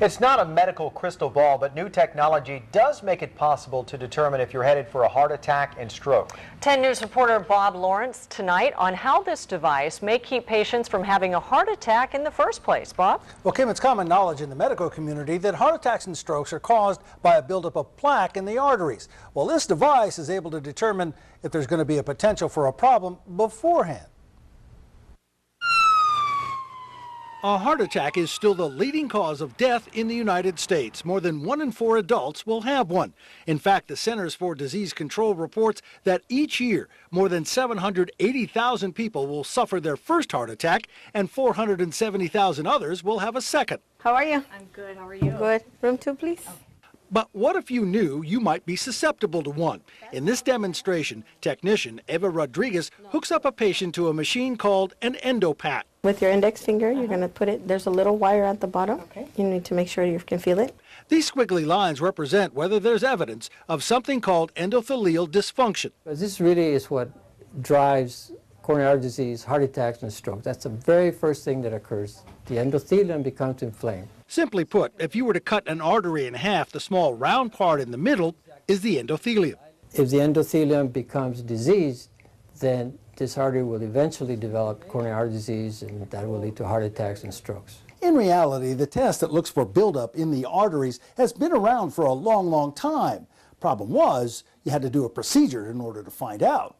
It's not a medical crystal ball, but new technology does make it possible to determine if you're headed for a heart attack and stroke. 10 News reporter Bob Lawrence tonight on how this device may keep patients from having a heart attack in the first place. Bob? Well, Kim, it's common knowledge in the medical community that heart attacks and strokes are caused by a buildup of plaque in the arteries. Well, this device is able to determine if there's going to be a potential for a problem beforehand. A heart attack is still the leading cause of death in the United States. More than 1 in 4 adults will have one. In fact, the Centers for Disease Control reports that each year, more than 780,000 people will suffer their first heart attack and 470,000 others will have a second. How are you? I'm good. How are you? Good. Room 2, please. Okay. But what if you knew you might be susceptible to one? In this demonstration, technician Eva Rodriguez hooks up a patient to a machine called an Endopat. With your index finger, you're going to put it, there's a little wire at the bottom. Okay. You need to make sure you can feel it. These squiggly lines represent whether there's evidence of something called endothelial dysfunction. This really is what drives coronary artery disease, heart attacks, and stroke. That's the very first thing that occurs. The endothelium becomes inflamed. Simply put, if you were to cut an artery in half, the small round part in the middle is the endothelium. If the endothelium becomes diseased, then this artery will eventually develop coronary artery disease, and that will lead to heart attacks and strokes. In reality, the test that looks for buildup in the arteries has been around for a long, long time. Problem was, you had to do a procedure in order to find out.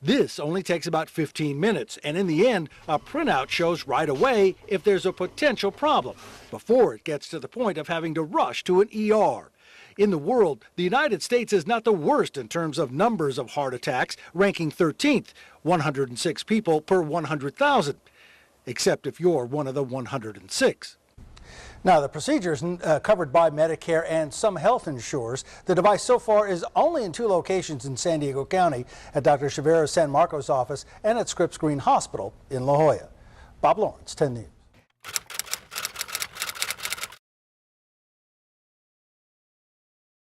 This only takes about 15 minutes, and in the end, a printout shows right away if there's a potential problem, before it gets to the point of having to rush to an ER. In the world, the United States is not the worst in terms of numbers of heart attacks, ranking 13th, 106 people per 100,000, except if you're one of the 106. Now, the procedure is covered by Medicare and some health insurers. The device so far is only in 2 locations in San Diego County, at Dr. Chavero's San Marcos office and at Scripps Green Hospital in La Jolla. Bob Lawrence, 10 News.